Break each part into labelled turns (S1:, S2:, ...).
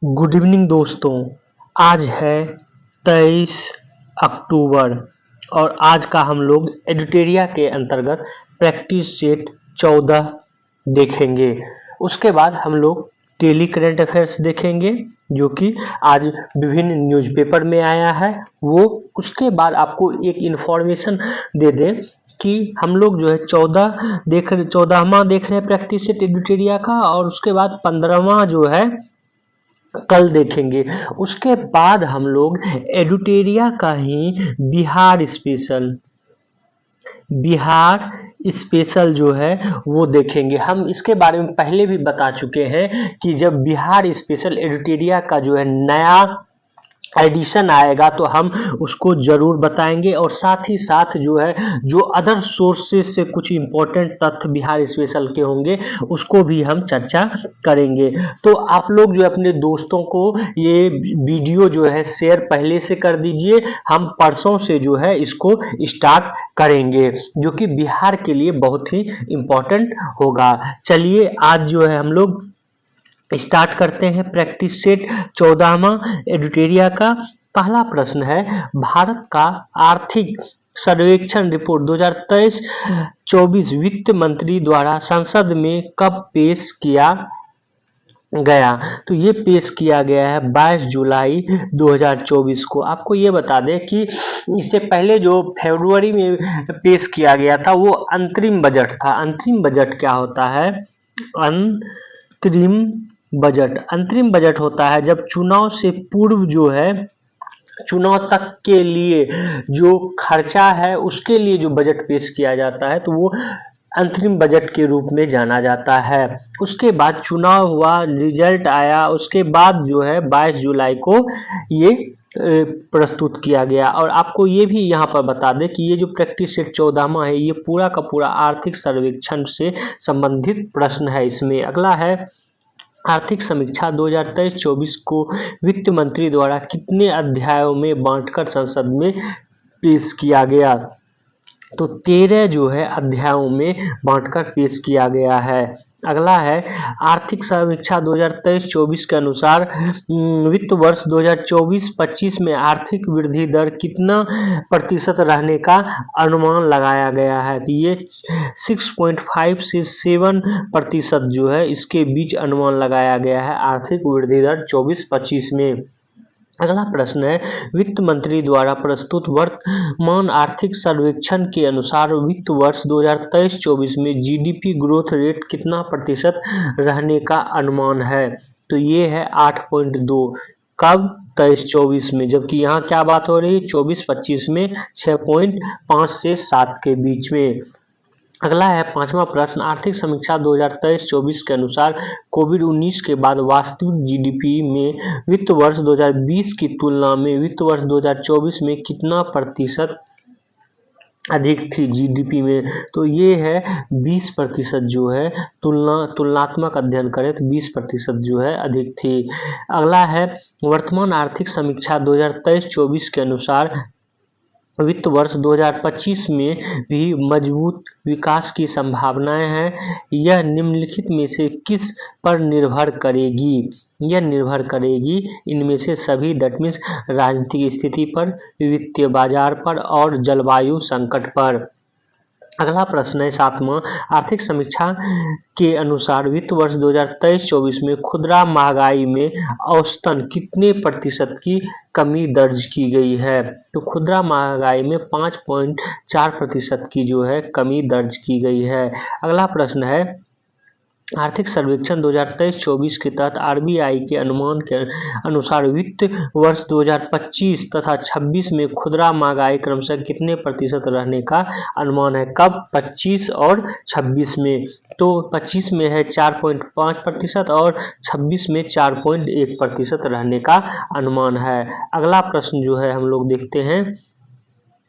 S1: Good evening दोस्तों। आज है 23 अक्टूबर और आज का हम लोग एडिटेरिया के अंतर्गत प्रैक्टिस सेट 14 देखेंगे। उसके बाद हम लोग डेली करंट अफेयर्स देखेंगे जो कि आज विभिन्न न्यूज़पेपर में आया है वो। उसके बाद आपको एक इन्फॉर्मेशन दे दें कि हम लोग जो है 14वां देख रहे हैं प्रैक्टिस सेट एडिटेरिया का, और उसके बाद 15वां जो है कल देखेंगे। उसके बाद हम लोग एडिटेरिया का ही बिहार स्पेशल जो है वो देखेंगे। हम इसके बारे में पहले भी बता चुके हैं कि जब बिहार स्पेशल एडिटेरिया का जो है नया एडिशन आएगा तो हम उसको जरूर बताएंगे, और साथ ही साथ जो है जो अदर सोर्सेस से कुछ इंपॉर्टेंट तथ्य बिहार स्पेशल के होंगे उसको भी हम चर्चा करेंगे। तो आप लोग जो अपने दोस्तों को ये वीडियो जो है शेयर पहले से कर दीजिए। हम परसों से जो है इसको स्टार्ट करेंगे जो कि बिहार के लिए बहुत ही इंपॉर्टेंट होगा। चलिए आज जो है हम लोग स्टार्ट करते हैं प्रैक्टिस सेट 14वां एडिटेरिया का। पहला प्रश्न है, भारत का आर्थिक सर्वेक्षण रिपोर्ट 2023-24 वित्त मंत्री द्वारा संसद में कब पेश किया गया? तो ये पेश किया गया है 22 जुलाई 2024 को। आपको ये बता दें कि इससे पहले जो फरवरी में पेश किया गया था वो अंतरिम बजट था। अंतरिम बजट क्या होता है? अंतरिम बजट होता है जब चुनाव से पूर्व जो है चुनाव तक के लिए जो खर्चा है उसके लिए जो बजट पेश किया जाता है तो वो अंतरिम बजट के रूप में जाना जाता है। उसके बाद चुनाव हुआ, रिजल्ट आया, उसके बाद जो है 22 जुलाई को ये प्रस्तुत किया गया। और आपको ये भी यहाँ पर बता दें कि ये जो प्रैक्टिस सेट 14वां है ये पूरा का पूरा आर्थिक सर्वेक्षण से संबंधित प्रश्न है। इसमें अगला है, आर्थिक समीक्षा 2023-24 को वित्त मंत्री द्वारा कितने अध्यायों में बांटकर संसद में पेश किया गया? तो 13 जो है अध्यायों में बांटकर पेश किया गया है। अगला है, आर्थिक समीक्षा 2023-24 के अनुसार वित्त वर्ष 2024-25 में आर्थिक वृद्धि दर कितना प्रतिशत रहने का अनुमान लगाया गया है? तो ये 6.5 से 7% जो है इसके बीच अनुमान लगाया गया है आर्थिक वृद्धि दर 24-25 में। अगला प्रश्न है, वित्त मंत्री द्वारा प्रस्तुत वर्तमान आर्थिक सर्वेक्षण के अनुसार वित्त वर्ष 2023-24 में जीडीपी ग्रोथ रेट कितना प्रतिशत रहने का अनुमान है? तो ये है 8.2। कब? 23-24 में, जबकि यहाँ क्या बात हो रही है 24-25 में 6.5 से 7 के बीच में। अगला है पांचवा प्रश्न, आर्थिक समीक्षा 2023-24 के अनुसार कोविड-19 के बाद वास्तविक जीडीपी में वित्त वर्ष 2020 की तुलना में वित्त वर्ष 2024 में कितना प्रतिशत अधिक थी जीडीपी में? तो ये है 20% जो है तुलनात्मक अध्ययन करें तो 20% जो है अधिक थी। अगला है, वर्तमान आर्थिक समीक्षा 2023-24 के अनुसार वित्त वर्ष 2025 में भी मजबूत विकास की संभावनाएं हैं। यह निम्नलिखित में से किस पर निर्भर करेगी? यह निर्भर करेगी इनमें से सभी, दैट मीन्स राजनीतिक स्थिति पर, वित्तीय बाजार पर और जलवायु संकट पर। अगला प्रश्न है सातवां, आर्थिक समीक्षा के अनुसार वित्त वर्ष 2023-24 में खुदरा महंगाई में औसतन कितने प्रतिशत की कमी दर्ज की गई है? तो खुदरा महंगाई में 5.4% की जो है कमी दर्ज की गई है। अगला प्रश्न है, आर्थिक सर्वेक्षण 2023-24 के तहत आरबीआई के अनुमान के अनुसार वित्त वर्ष 2025 तथा 26 में खुदरा महंगाई क्रमशः कितने प्रतिशत रहने का अनुमान है? कब? 25 और 26 में। तो 25 में है 4.5% और 26 में 4.1% रहने का अनुमान है। अगला प्रश्न जो है हम लोग देखते हैं,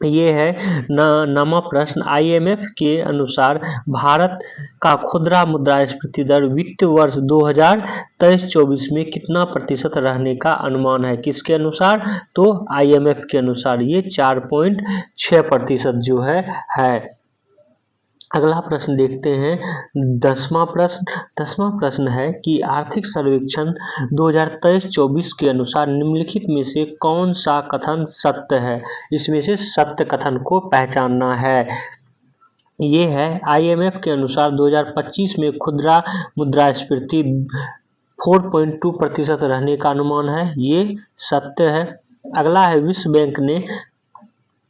S1: ये है नवा प्रश्न, आईएमएफ के अनुसार भारत का खुदरा मुद्रास्फीति दर वित्त वर्ष 2023-24 में कितना प्रतिशत रहने का अनुमान है? किसके अनुसार? तो आईएमएफ के अनुसार ये 4.6% जो है। अगला प्रश्न देखते हैं 10वां प्रश्न है कि आर्थिक सर्वेक्षण 2023-24 के अनुसार निम्नलिखित में से कौन सा कथन सत्य है। इसमें से सत्य कथन को पहचानना है। ये है IMF के अनुसार 2025 में खुदरा मुद्रास्फीति 4.2% रहने का अनुमान है। ये सत्य है। अगला है विश्व बैंक ने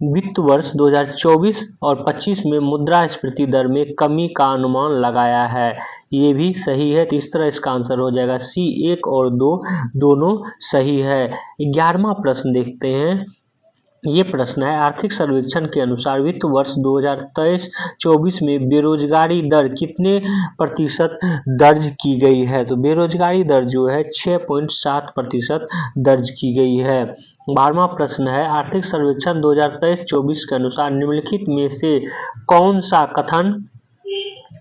S1: वित्त वर्ष 2024 और 25 में मुद्रास्फीति दर में कमी का अनुमान लगाया है। ये भी सही है। तो इस तरह इसका आंसर हो जाएगा C 1 और 2 दोनों सही है। 11वां प्रश्न देखते हैं। ये प्रश्न है आर्थिक सर्वेक्षण के अनुसार वित्त वर्ष 2023-24 में बेरोजगारी दर कितने प्रतिशत दर्ज की गई है। तो बेरोजगारी दर जो है 6.7% दर्ज की गई है। 12वां प्रश्न है आर्थिक सर्वेक्षण 2023-24 के अनुसार निम्नलिखित में से कौन सा कथन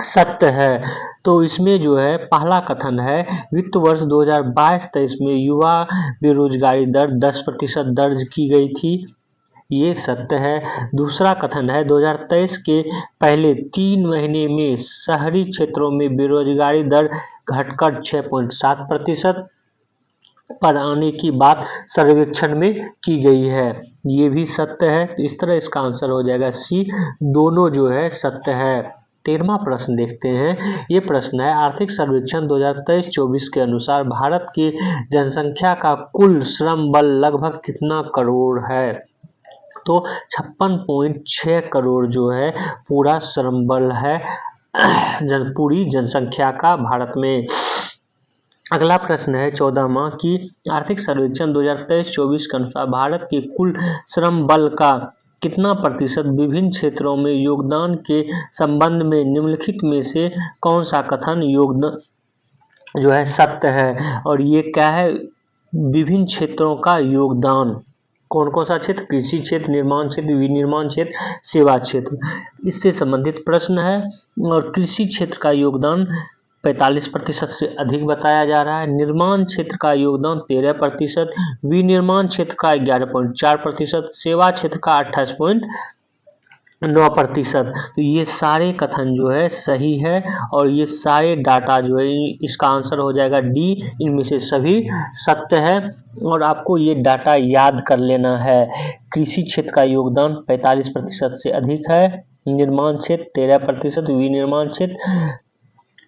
S1: सत्य है। तो इसमें जो है पहला कथन है वित्त वर्ष 2022-23 में युवा बेरोजगारी दर 10% दर्ज की गई थी। ये सत्य है। दूसरा कथन है 2023 के पहले 3 महीने में शहरी क्षेत्रों में बेरोजगारी दर घटकर 6.7% पर आने की बात सर्वेक्षण में की गई है। ये भी सत्य है। इस तरह इसका आंसर हो जाएगा C दोनों जो है सत्य है। 13वां प्रश्न देखते हैं। ये प्रश्न है आर्थिक सर्वेक्षण 2023-24 के अनुसार भारत की जनसंख्या का कुल श्रम बल लगभग कितना करोड़ है। तो 56.6 करोड़ जो है पूरा श्रम बल है पूरी जनसंख्या का भारत में। अगला प्रश्न है 14वां कि आर्थिक सर्वेक्षण 2023-24 के अनुसार भारत के कुल श्रम बल का कितना प्रतिशत विभिन्न क्षेत्रों में योगदान के संबंध में निम्नलिखित में से कौन सा कथन योगदान जो है सत्य है। और ये क्या है विभिन्न क्षेत्रों का योगदान कौन कौन सा क्षेत्र कृषि क्षेत्र, निर्माण क्षेत्र, विनिर्माण क्षेत्र, सेवा क्षेत्र, इससे संबंधित प्रश्न है। और कृषि क्षेत्र का योगदान 45% से अधिक बताया जा रहा है। निर्माण क्षेत्र का योगदान 13%, विनिर्माण क्षेत्र का 11.4%, सेवा क्षेत्र का 28.9%। तो ये सारे कथन जो है सही है और ये सारे डाटा जो है इसका आंसर हो जाएगा D। इनमें से सभी सत्य है और आपको ये डाटा याद कर लेना है। कृषि क्षेत्र का योगदान 45% से अधिक है, निर्माण क्षेत्र 13%, विनिर्माण क्षेत्र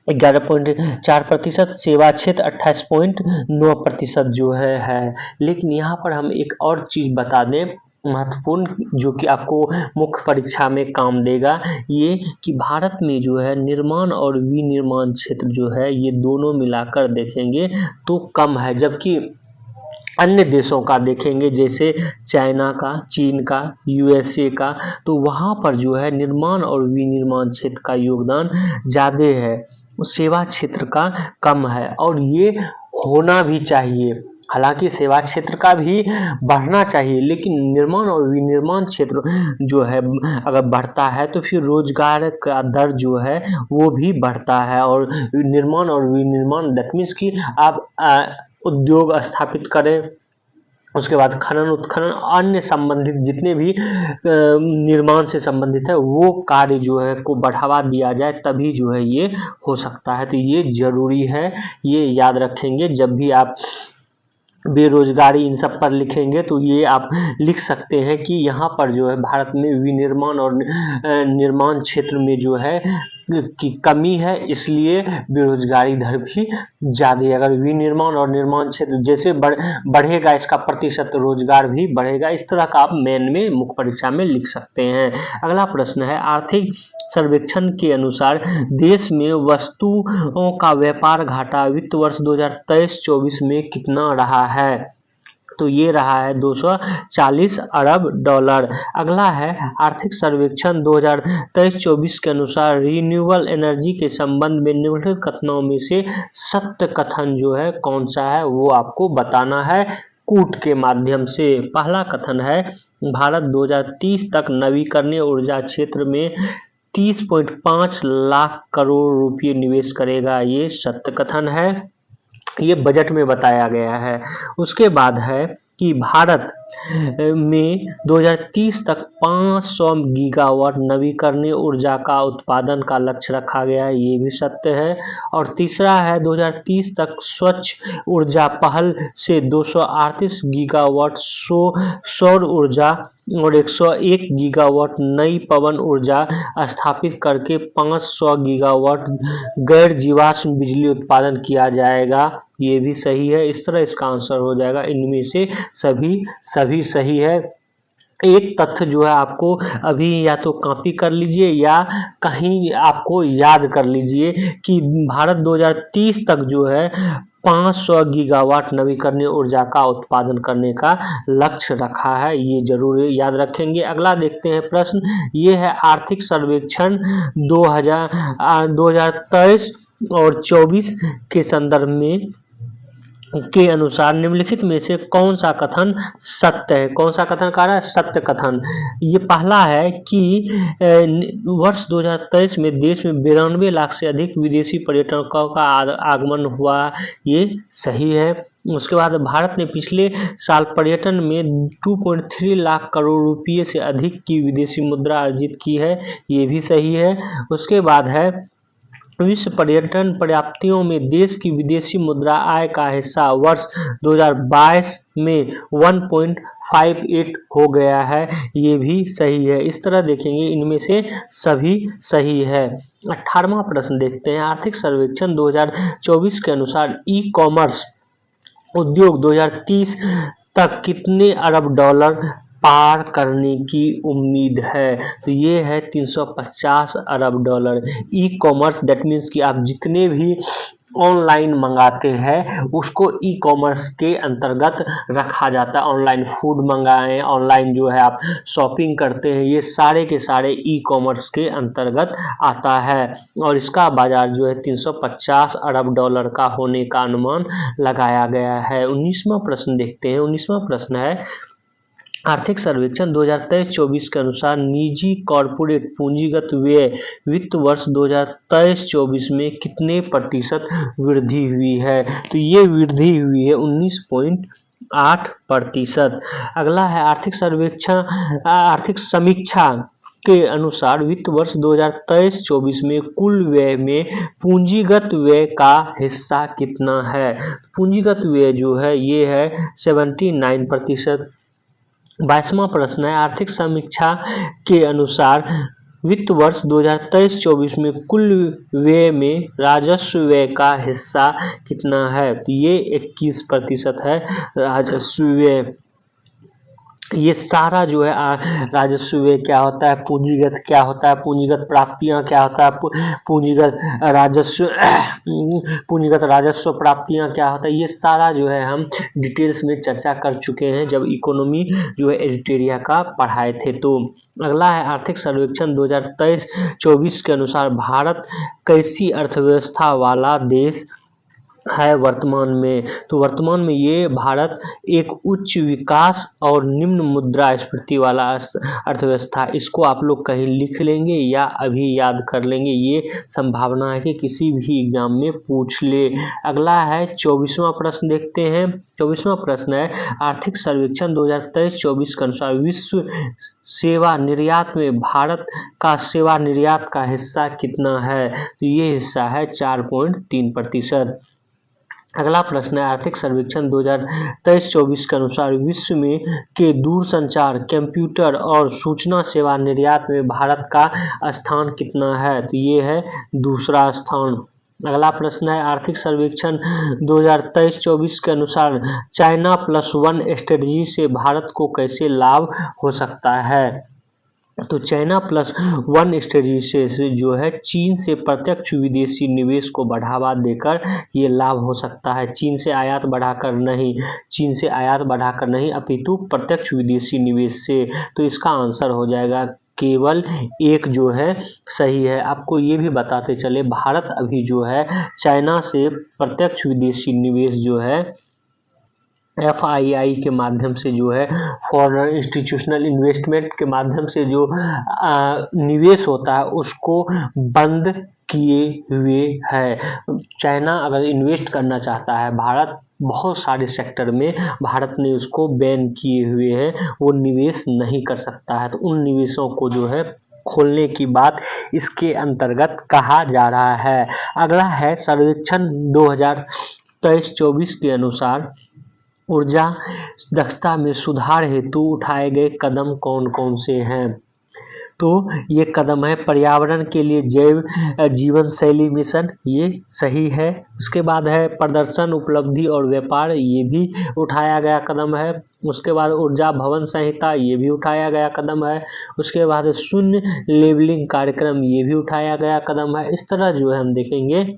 S1: 11.4%, सेवा क्षेत्र 28.9% जो है। लेकिन यहाँ पर हम एक और चीज बता दें महत्वपूर्ण जो कि आपको मुख्य परीक्षा में काम देगा, ये कि भारत में जो है निर्माण और विनिर्माण क्षेत्र जो है ये दोनों मिलाकर देखेंगे तो कम है, जबकि अन्य देशों का देखेंगे जैसे चाइना का, चीन का, USA का, तो वहाँ पर जो है निर्माण और विनिर्माण क्षेत्र का योगदान ज़्यादा है, सेवा क्षेत्र का कम है और ये होना भी चाहिए। हालांकि सेवा क्षेत्र का भी बढ़ना चाहिए, लेकिन निर्माण और विनिर्माण क्षेत्र जो है अगर बढ़ता है तो फिर रोजगार का दर जो है वो भी बढ़ता है। और निर्माण और विनिर्माण दैट मीन्स कि आप उद्योग स्थापित करें, उसके बाद खनन उत्खनन अन्य संबंधित जितने भी निर्माण से संबंधित है वो कार्य जो है को बढ़ावा दिया जाए, तभी जो है ये हो सकता है। तो ये जरूरी है, ये याद रखेंगे जब भी आप बेरोजगारी इन सब पर लिखेंगे तो ये आप लिख सकते हैं कि यहाँ पर जो है भारत में विनिर्माण और निर्माण क्षेत्र में जो है की कमी है, इसलिए बेरोजगारी दर भी ज़्यादा है। अगर विनिर्माण और निर्माण क्षेत्र जैसे बढ़ेगा इसका प्रतिशत, रोजगार भी बढ़ेगा। इस तरह का आप मेन में मुख्य परीक्षा में लिख सकते हैं। अगला प्रश्न है आर्थिक सर्वेक्षण के अनुसार देश में वस्तुओं का व्यापार घाटा वित्त वर्ष 2023-24 में कितना रहा है। तो ये रहा है 240 अरब डॉलर। अगला है आर्थिक सर्वेक्षण 2023-24 के अनुसार रिन्यूएबल एनर्जी के संबंध में निम्नलिखित कथनों में से सत्य कथन जो है कौन सा है वो आपको बताना है कूट के माध्यम से। पहला कथन है भारत 2030 तक नवीकरणीय ऊर्जा क्षेत्र में 30.5 लाख करोड़ रुपये निवेश करेगा। ये सत्य कथन है, ये बजट में बताया गया है। उसके बाद है कि भारत में 2030 तक 500 गीगावाट नवीकरणीय ऊर्जा का उत्पादन का लक्ष्य रखा गया है, ये भी सत्य है। और तीसरा है 2030 तक स्वच्छ ऊर्जा पहल से 238 गीगावाट सौर ऊर्जा और 101 गीगावाट नई पवन ऊर्जा स्थापित करके 500 गीगावाट गैर जीवाश्म बिजली उत्पादन किया जाएगा, ये भी सही है। इस तरह इसका आंसर हो जाएगा इनमें से सभी सही है। एक तथ्य जो है आपको अभी या तो कॉपी कर लीजिए या कहीं आपको याद कर लीजिए कि भारत 2030 तक जो है 500 गीगावाट नवीकरणीय ऊर्जा का उत्पादन करने का लक्ष्य रखा है, ये जरूर याद रखेंगे। अगला देखते हैं प्रश्न, ये है आर्थिक सर्वेक्षण 2023 और 24 के संदर्भ में के अनुसार निम्नलिखित में से कौन सा कथन सत्य है? कौन सा कथन कह रहा है? सत्य कथन। ये पहला है कि वर्ष 2023 में देश में 92 लाख से अधिक विदेशी पर्यटकों का आगमन हुआ, ये सही है। उसके बाद भारत ने पिछले साल पर्यटन में 2.3 लाख करोड़ रुपये से अधिक की विदेशी मुद्रा अर्जित की है, ये भी सही है। उसके बाद है विश्व पर्यटन प्राप्तियों में देश की विदेशी मुद्रा आय का हिस्सा वर्ष 2022 में 1.58 हो गया है, ये भी सही है। इस तरह देखेंगे इनमें से सभी सही है। 18वां प्रश्न देखते हैं, आर्थिक सर्वेक्षण 2024 के अनुसार ई कॉमर्स उद्योग 2030 तक कितने अरब डॉलर पार करने की उम्मीद है? तो ये है 350 अरब dollar. E commerce that means कि आप जितने भी ऑनलाइन मंगाते हैं उसको ई कॉमर्स के अंतर्गत रखा जाता है। ऑनलाइन फूड मंगाएं, ऑनलाइन जो है आप शॉपिंग करते हैं, ये सारे के सारे ई कॉमर्स के अंतर्गत आता है और इसका बाजार जो है 350 अरब डॉलर का होने का अनुमान लगाया गया है। 19वां प्रश्न देखते हैं। 19वां प्रश्न है आर्थिक सर्वेक्षण 2023-24 के अनुसार निजी कॉर्पोरेट पूंजीगत व्यय वित्त वर्ष 2023-24 में कितने प्रतिशत वृद्धि हुई है? तो ये वृद्धि हुई है 19.8%। अगला है आर्थिक समीक्षा के अनुसार वित्त वर्ष 2023-24 में कुल व्यय में पूंजीगत व्यय का हिस्सा कितना है? पूंजीगत व्यय जो है ये है 79%। 22वां प्रश्न है आर्थिक समीक्षा के अनुसार वित्त वर्ष 2023-24 में कुल व्यय में राजस्व व्यय का हिस्सा कितना है? तो ये 21% है राजस्व व्यय। ये सारा जो है राजस्व व्यय क्या होता है, पूंजीगत क्या होता है, पूंजीगत प्राप्तियां क्या होता है, पूंजीगत राजस्व प्राप्तियां क्या होता है, ये सारा जो है हम डिटेल्स में चर्चा कर चुके हैं जब इकोनॉमी जो है एडिटोरिया का पढ़ाए थे। तो अगला है आर्थिक सर्वेक्षण 2023-24 के अनुसार भारत कैसी अर्थव्यवस्था वाला देश है वर्तमान में? तो वर्तमान में ये भारत एक उच्च विकास और निम्न मुद्रास्फीति वाला अर्थव्यवस्था, इसको आप लोग कहीं लिख लेंगे या अभी याद कर लेंगे, ये संभावना है कि किसी भी एग्जाम में पूछ ले। अगला है 24वां प्रश्न देखते हैं। 24वां प्रश्न है आर्थिक सर्वेक्षण 2023-24 के अनुसार विश्व सेवा निर्यात में भारत का सेवा निर्यात का हिस्सा कितना है? तो ये हिस्सा है 4.3%। अगला प्रश्न है आर्थिक सर्वेक्षण 2023-24 के अनुसार विश्व में के दूरसंचार, कंप्यूटर और सूचना सेवा निर्यात में भारत का स्थान कितना है? तो ये है दूसरा स्थान। अगला प्रश्न है आर्थिक सर्वेक्षण 2023-24 के अनुसार चाइना प्लस वन स्ट्रेटजी से भारत को कैसे लाभ हो सकता है? तो चाइना प्लस वन स्ट्रेटजी से जो है चीन से प्रत्यक्ष विदेशी निवेश को बढ़ावा देकर ये लाभ हो सकता है। चीन से आयात बढ़ाकर नहीं अपितु प्रत्यक्ष विदेशी निवेश से। तो इसका आंसर हो जाएगा केवल एक जो है सही है। आपको ये भी बताते चले भारत अभी जो है चाइना से प्रत्यक्ष विदेशी निवेश जो है FII के माध्यम से जो है फॉरेन इंस्टीट्यूशनल इन्वेस्टमेंट के माध्यम से जो निवेश होता है उसको बंद किए हुए है। चाइना अगर इन्वेस्ट करना चाहता है भारत बहुत सारे सेक्टर में, भारत ने उसको बैन किए हुए हैं, वो निवेश नहीं कर सकता है। तो उन निवेशों को जो है खोलने की बात इसके अंतर्गत कहा जा रहा है। अगला है सर्वेक्षण 2023-24 के अनुसार ऊर्जा दक्षता में सुधार हेतु उठाए गए कदम कौन कौन से हैं। तो ये कदम है पर्यावरण के लिए जैव जीवन शैली मिशन, ये सही है। उसके बाद है प्रदर्शन, उपलब्धि और व्यापार, ये भी उठाया गया कदम है। उसके बाद ऊर्जा भवन संहिता, ये भी उठाया गया कदम है। उसके बाद शून्य लेवलिंग कार्यक्रम, ये भी उठाया गया कदम है। इस तरह जो है हम देखेंगे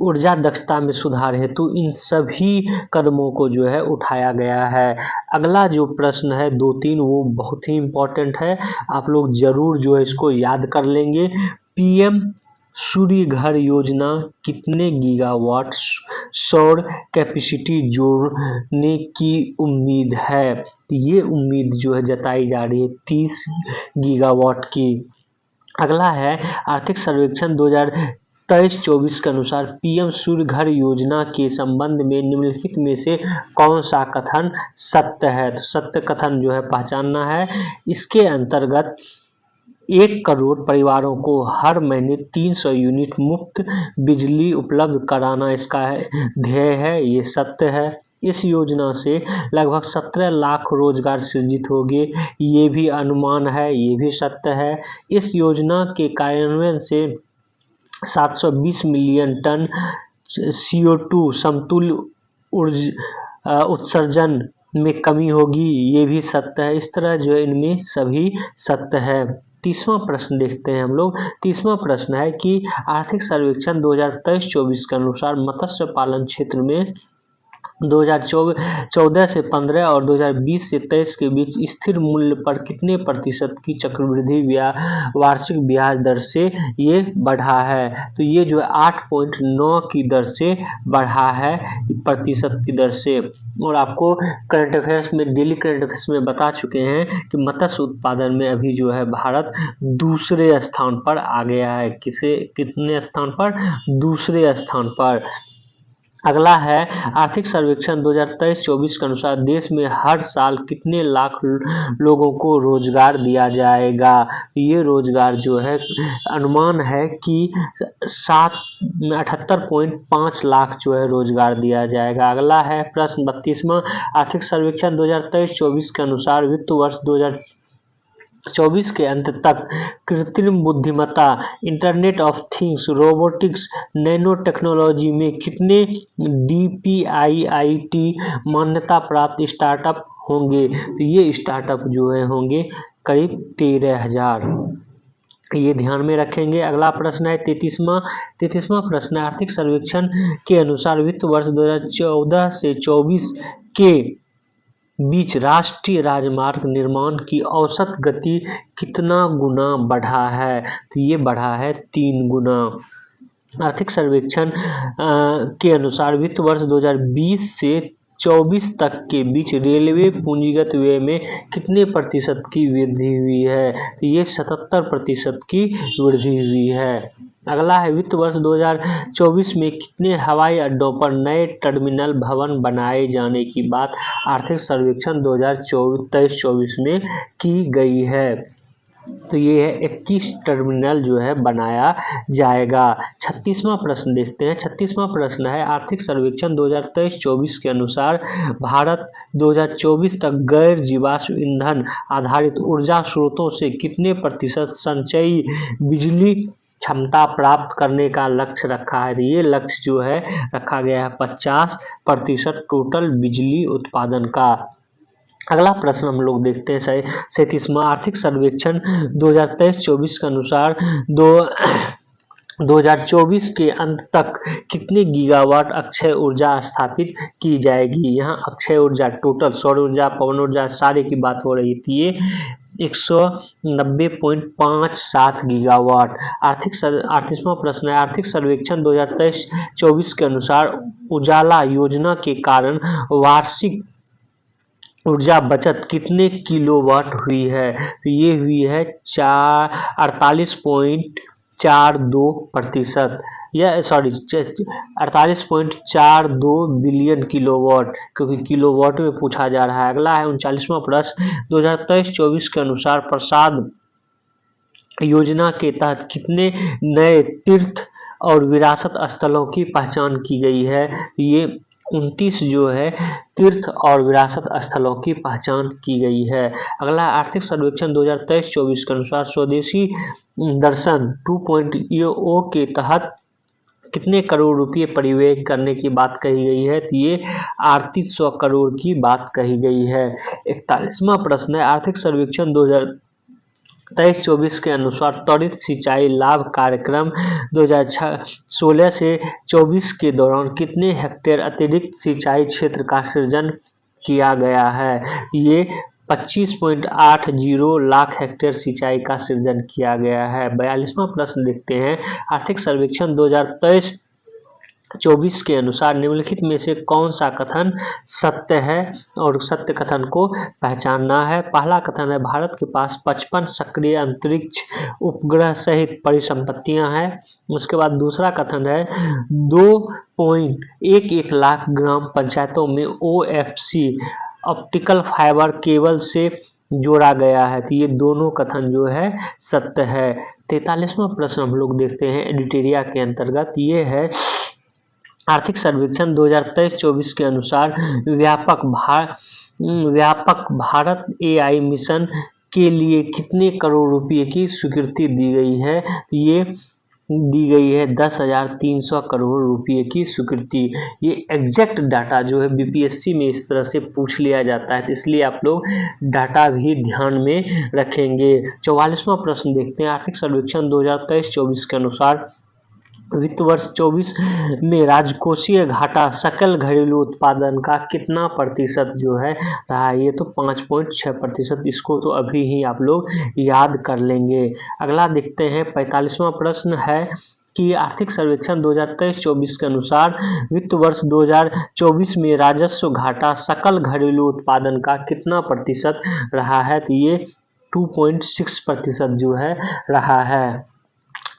S1: ऊर्जा दक्षता में सुधार हेतु इन सभी कदमों को जो है उठाया गया है। अगला जो प्रश्न है 2-3 वो बहुत ही इम्पोर्टेंट है, आप लोग जरूर जो है इसको याद कर लेंगे। PM सूर्य घर योजना कितने गीगावाट सौर कैपेसिटी जोड़ने की उम्मीद है। तो ये उम्मीद जो है जताई जा रही है 30 गीगावाट की। अगला है आर्थिक सर्वेक्षण 2023-24 के अनुसार PM सूर्य घर योजना के संबंध में निम्नलिखित में से कौन सा कथन सत्य है। तो सत्य कथन जो है पहचानना है। इसके अंतर्गत 1 करोड़ परिवारों को हर महीने 300 यूनिट मुफ्त बिजली उपलब्ध कराना इसका ध्येय है, ये सत्य है। इस योजना से लगभग 17 लाख रोजगार सृजित होंगे, ये भी अनुमान है, ये भी सत्य है। इस योजना के कार्यान्वयन से 720 मिलियन टन CO2 समतुल्य उत्सर्जन में कमी होगी, ये भी सत्य है। इस तरह जो है इनमें सभी सत्य है। 30वां प्रश्न देखते हैं हम लोग। 30वां प्रश्न है कि आर्थिक सर्वेक्षण 2023-24 के अनुसार मत्स्य पालन क्षेत्र में 2014 से 15 और 2020 से 23 के बीच स्थिर मूल्य पर कितने प्रतिशत की चक्रवृद्धि वार्षिक ब्याज दर से ये बढ़ा है। तो ये जो है 8.9 की दर से बढ़ा है, प्रतिशत की दर से। और आपको करंट अफेयर्स में, डेली करंट अफेयर्स में बता चुके हैं कि मत्स्य उत्पादन में अभी जो है भारत दूसरे स्थान पर आ गया है। कितने स्थान पर? दूसरे स्थान पर। अगला है आर्थिक सर्वेक्षण 2023-24 के अनुसार देश में हर साल कितने लाख लोगों को रोजगार दिया जाएगा। ये रोजगार जो है अनुमान है कि 78.5 लाख जो है रोजगार दिया जाएगा। अगला है प्रश्न 32वां आर्थिक सर्वेक्षण 2023-24 के अनुसार वित्त वर्ष 2024 के अंत तक कृत्रिम बुद्धिमत्ता, internet of things, robotics, nano technology में कितने DPIIT मान्यता प्राप्त स्टार्टअप होंगे। तो ये स्टार्टअप जो है होंगे करीब 13,000, ये ध्यान में रखेंगे। अगला प्रश्न है 33वां प्रश्न आर्थिक सर्वेक्षण के अनुसार वित्त वर्ष 2014 से 24 के बीच राष्ट्रीय राजमार्ग निर्माण की औसत गति कितना गुना बढ़ा है। तो ये बढ़ा है 3 गुना। आर्थिक सर्वेक्षण के अनुसार वित्त वर्ष 2020 से 24 तक के बीच रेलवे पूंजीगत व्यय में कितने प्रतिशत की वृद्धि हुई है। तो ये 77% की वृद्धि हुई है। अगला है वित्त वर्ष 2024 में कितने हवाई अड्डों पर नए टर्मिनल भवन बनाए जाने की बात आर्थिक सर्वेक्षण 2023-24 में की गई है। तो ये है 21 टर्मिनल जो है बनाया जाएगा। 36वां प्रश्न देखते हैं। 36वां प्रश्न है आर्थिक सर्वेक्षण 2023-24 के अनुसार भारत 2024 तक गैर जीवाश्म ईंधन आधारित ऊर्जा स्रोतों से कितने प्रतिशत संचयी बिजली क्षमता प्राप्त करने का लक्ष्य रखा है। ये लक्ष्य जो है रखा गया है 50% टोटल बिजली उत्पादन का। अगला प्रश्न हम लोग देखते हैं 37वां आर्थिक सर्वेक्षण 2023-24 के अनुसार 2024 के अंत तक कितने गीगावाट अक्षय ऊर्जा स्थापित की जाएगी। यहाँ अक्षय ऊर्जा टोटल सौर ऊर्जा, पवन ऊर्जा सारे की बात हो रही थी। ये 190.57 गीगावाट। 38वां प्रश्न है, आर्थिक सर्वेक्षण 2023-24 के अनुसार उजाला योजना के कारण वार्षिक ऊर्जा बचत कितने किलोवाट हुई है। तो ये हुई है 48.42%, या 48.42 बिलियन किलोवाट, क्योंकि किलोवाट में पूछा जा रहा है। अगला है 39वां प्रश्न, 2023-24 के अनुसार प्रसाद योजना के तहत कितने नए तीर्थ और विरासत स्थलों की पहचान की गई है। ये 29 जो है तीर्थ और विरासत स्थलों की पहचान की गई है। अगला आर्थिक सर्वेक्षण 2023-24 के अनुसार स्वदेशी दर्शन 2.0 के तहत कितने करोड़ रुपए परिव्यय करने की बात कही गई है। तो ये 3800 करोड़ की बात कही गई है। 41वां प्रश्न है, आर्थिक सर्वेक्षण 2023-24 के अनुसार त्वरित सिंचाई लाभ कार्यक्रम 2016 से 24 के दौरान कितने हेक्टेयर अतिरिक्त सिंचाई क्षेत्र का सृजन किया गया है। ये 25.80 लाख हेक्टेयर सिंचाई का सृजन किया गया है। 42वां प्रश्न देखते हैं, आर्थिक सर्वेक्षण 2023-24 के अनुसार निम्नलिखित में से कौन सा कथन सत्य है और सत्य कथन को पहचानना है। पहला कथन है, भारत के पास 55 सक्रिय अंतरिक्ष उपग्रह सहित परिसंपत्तियां हैं। उसके बाद दूसरा कथन है, 2.11 लाख ग्राम पंचायतों में OFC ऑप्टिकल फाइबर केबल से जोड़ा गया है। तो ये दोनों कथन जो है सत्य है। 43वां प्रश्न हम लोग देखते हैं एडिटोरिया के अंतर्गत, ये है आर्थिक सर्वेक्षण 2023-24 के अनुसार व्यापक भारत AI मिशन के लिए कितने करोड़ रुपए की स्वीकृति दी गई है। ये दी गई है 10,300 करोड़ रुपए की स्वीकृति। ये एग्जैक्ट डाटा जो है BPSC में इस तरह से पूछ लिया जाता है, तो इसलिए आप लोग डाटा भी ध्यान में रखेंगे। 44वां प्रश्न देखते हैं, आर्थिक सर्वेक्षण 2023-24 के अनुसार वित्त वर्ष 24 में राजकोषीय घाटा सकल घरेलू उत्पादन का कितना प्रतिशत जो है रहा है। ये तो 5.6%, इसको तो अभी ही आप लोग याद कर लेंगे। अगला देखते हैं 45वां प्रश्न है कि आर्थिक सर्वेक्षण 2023-24 के अनुसार वित्त वर्ष 2024 में राजस्व घाटा सकल घरेलू उत्पादन का कितना प्रतिशत रहा है। तो ये 2.6% जो है रहा है।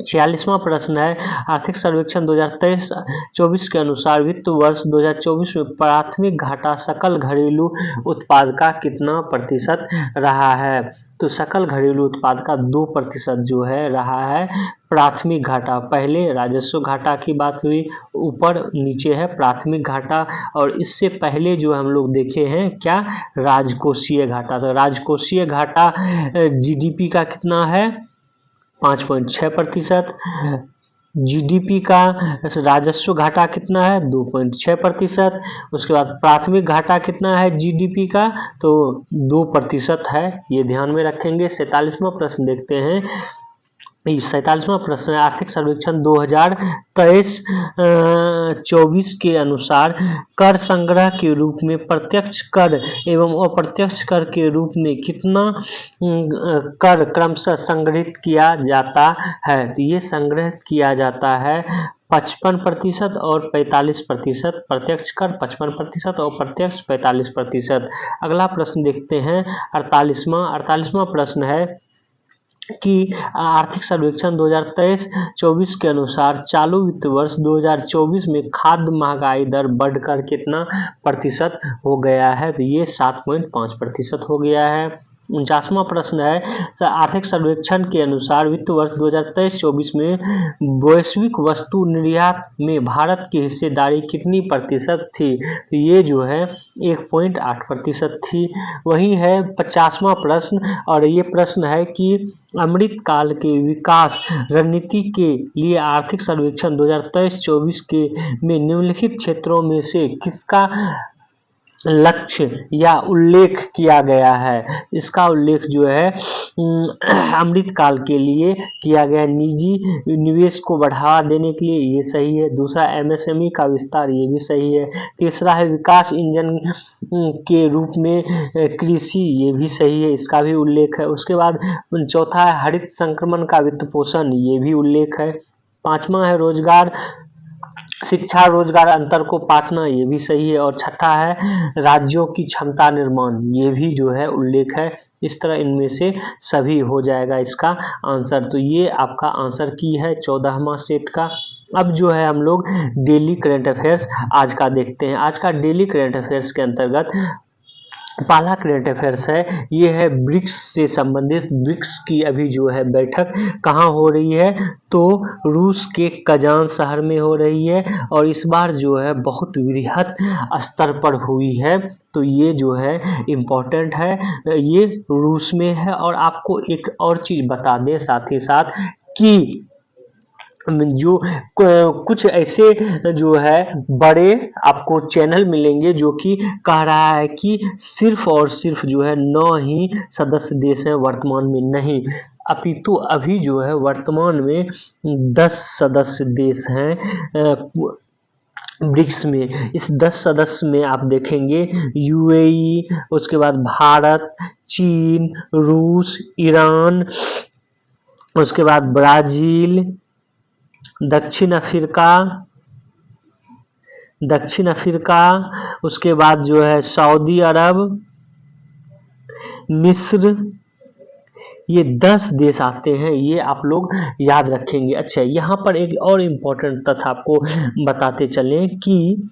S1: 46वां प्रश्न है, आर्थिक सर्वेक्षण 2023-24 के अनुसार वित्त वर्ष 2024 में प्राथमिक घाटा सकल घरेलू उत्पाद का कितना प्रतिशत रहा है। तो सकल घरेलू उत्पाद का 2% जो है रहा है प्राथमिक घाटा। पहले राजस्व घाटा की बात हुई, ऊपर नीचे है प्राथमिक घाटा, और इससे पहले जो हम लोग देखे हैं क्या, राजकोषीय घाटा। तो राजकोषीय घाटा GDP का कितना है, 5.6%। GDP का राजस्व घाटा कितना है, 2.6%। उसके बाद प्राथमिक घाटा कितना है GDP का, तो 2% है, ये ध्यान में रखेंगे। 47वां प्रश्न देखते हैं। 47वां प्रश्न है, आर्थिक सर्वेक्षण 2023-24 के अनुसार कर संग्रह के रूप में प्रत्यक्ष कर एवं अप्रत्यक्ष कर के रूप में कितना कर क्रमशः संग्रहित किया जाता है। तो ये संग्रहित किया जाता है 55% और 45%। प्रत्यक्ष कर 55% और प्रत्यक्ष 45%। अगला प्रश्न देखते हैं 48वां प्रश्न है कि आर्थिक सर्वेक्षण 2023-24 के अनुसार चालू वित्त वर्ष 2024 में खाद्य महंगाई दर बढ़कर कितना प्रतिशत हो गया है। तो ये 7.5% हो गया है। 49वां प्रश्न है, आर्थिक सर्वेक्षण के अनुसार वित्त वर्ष 2023-24 में वैश्विक वस्तु निर्यात में भारत की हिस्सेदारी कितनी प्रतिशत थी। तो ये जो है 1.8% थी। वही है 50वां प्रश्न, और ये प्रश्न है कि अमृत काल के विकास रणनीति के लिए आर्थिक सर्वेक्षण 2023-24 के में निम्नलिखित क्षेत्रों में से किसका लक्ष्य या उल्लेख किया गया है। इसका उल्लेख जो है अमृतकाल के लिए किया गया, निजी निवेश को बढ़ावा देने के लिए, ये सही है। दूसरा एमएसएमई का विस्तार, ये भी सही है। तीसरा है विकास इंजन के रूप में कृषि, ये भी सही है, इसका भी उल्लेख है। उसके बाद चौथा है हरित संक्रमण का वित्त पोषण, ये भी उल्लेख है। पांचवा है रोजगार शिक्षा रोजगार अंतर को पाटना, ये भी सही है। और छठा है राज्यों की क्षमता निर्माण, ये भी जो है उल्लेख है। इस तरह इनमें से सभी हो जाएगा इसका आंसर। तो ये आपका आंसर की है 14वां सेट का। अब जो है हम लोग डेली करंट अफेयर्स आज का देखते हैं। आज का डेली करंट अफेयर्स के अंतर्गत पहला करंट अफेयर्स है, ये है ब्रिक्स से संबंधित। ब्रिक्स की अभी जो है बैठक कहाँ हो रही है, तो रूस के कजान शहर में हो रही है, और इस बार जो है बहुत वृहद स्तर पर हुई है। तो ये जो है इम्पोर्टेंट है, ये रूस में है। और आपको एक और चीज बता दें साथ ही साथ कि जो कुछ ऐसे जो है बड़े आपको चैनल मिलेंगे जो कि कह रहा है कि सिर्फ और सिर्फ जो है 9 ही सदस्य देश हैं वर्तमान में, नहीं अपितु अभी जो है वर्तमान में 10 सदस्य देश हैं ब्रिक्स में। इस 10 सदस्य में आप देखेंगे यूएई, उसके बाद भारत, चीन, रूस, ईरान, उसके बाद ब्राजील, दक्षिण अफ्रीका, उसके बाद जो है सऊदी अरब, मिस्र, ये 10 देश आते हैं, ये आप लोग याद रखेंगे। अच्छा, यहाँ पर एक और इम्पोर्टेंट तथ्य आपको बताते चलें कि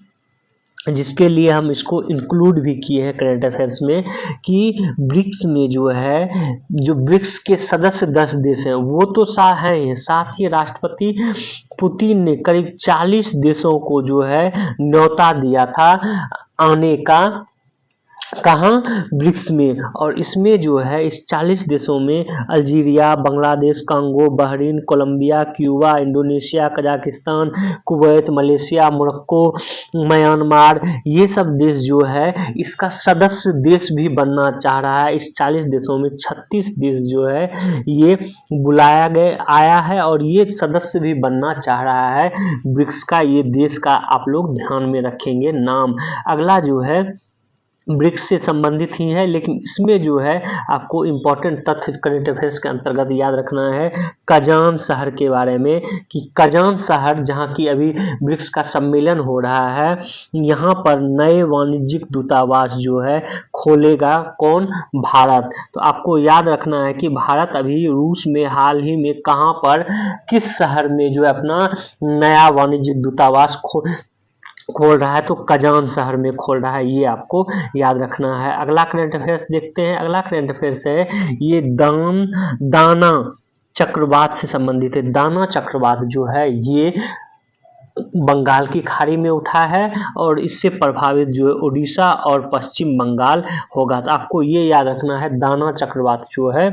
S1: जिसके लिए हम इसको इंक्लूड भी किए हैं करंट अफेयर्स में, कि ब्रिक्स में जो है जो ब्रिक्स के सदस्य 10 देश हैं वो तो हैं, साथ ही राष्ट्रपति पुतिन ने करीब 40 देशों को जो है न्योता दिया था आने का, कहाँ, ब्रिक्स में। और इसमें जो है इस 40 देशों में Algeria, Bangladesh, Congo, Bahrain, Colombia, Cuba, Indonesia, Kazakhstan, Kuwait, Malaysia, Morocco, Myanmar, ये सब देश जो है इसका सदस्य देश भी बनना चाह रहा है। इस 40 देशों में 36 देश जो है ये बुलाया गया आया है और ये सदस्य भी बनना चाह रहा है ब्रिक्स का। ये देश का आप लोग ध्यान में रखेंगे नाम। अगला जो है ब्रिक्स से संबंधित ही है, लेकिन इसमें जो है आपको इम्पोर्टेंट तथ्य करंट अफेयर्स के अंतर्गत याद रखना है कजान शहर के बारे में, कि कजान शहर जहां की अभी ब्रिक्स का सम्मेलन हो रहा है, यहाँ पर नए वाणिज्यिक दूतावास जो है खोलेगा कौन, भारत। तो आपको याद रखना है कि भारत अभी रूस में हाल ही में कहाँ पर, किस शहर में जो है अपना नया वाणिज्यिक दूतावास खोल रहा है, तो कजान शहर में खोल रहा है, ये आपको याद रखना है। अगला करंट अफेयर्स देखते हैं। अगला करंट अफेयर्स है ये दाना चक्रवात से संबंधित है। दाना चक्रवात जो है ये बंगाल की खाड़ी में उठा है और इससे प्रभावित जो है उड़ीसा और पश्चिम बंगाल होगा। तो आपको ये याद रखना है दाना चक्रवात जो है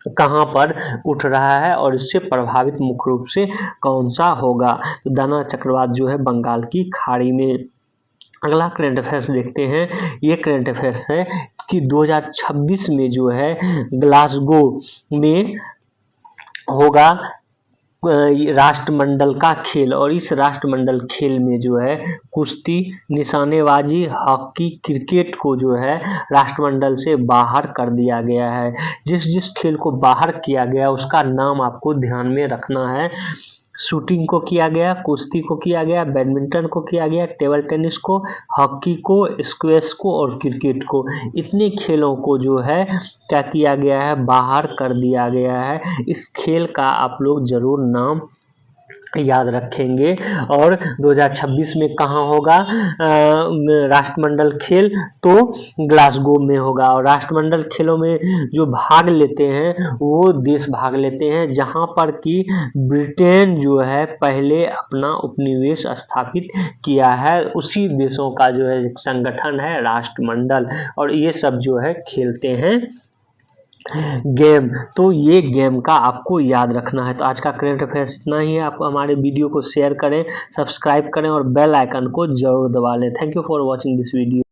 S1: कहाँ पर उठ रहा है और इससे प्रभावित मुख्य रूप से कौन सा होगा। तो दाना चक्रवात जो है बंगाल की खाड़ी में। अगला करंट अफेयर्स देखते हैं। ये करंट अफेयर्स है कि 2026 में जो है ग्लासगो में होगा राष्ट्रमंडल का खेल, और इस राष्ट्रमंडल खेल में जो है कुश्ती, निशानेबाजी, हॉकी, क्रिकेट को जो है राष्ट्रमंडल से बाहर कर दिया गया है। जिस खेल को बाहर किया गया उसका नाम आपको ध्यान में रखना है। शूटिंग को किया गया, कुश्ती को किया गया, बैडमिंटन को किया गया, टेबल टेनिस को, हॉकी को, स्क्वैश को और क्रिकेट को। इतने खेलों को जो है क्या किया गया है, बाहर कर दिया गया है। इस खेल का आप लोग जरूर नाम याद रखेंगे। और 2026 में कहाँ होगा राष्ट्रमंडल खेल, तो ग्लासगो में होगा। और राष्ट्रमंडल खेलों में जो भाग लेते हैं वो देश भाग लेते हैं जहाँ पर कि ब्रिटेन जो है पहले अपना उपनिवेश स्थापित किया है, उसी देशों का जो है संगठन है राष्ट्रमंडल, और ये सब जो है खेलते हैं गेम। तो ये गेम का आपको याद रखना है। तो आज का करंट अफेयर्स इतना ही है। आप हमारे वीडियो को शेयर करें, सब्सक्राइब करें और बेल आइकन को जरूर दबा लें। Thank you for watching this video.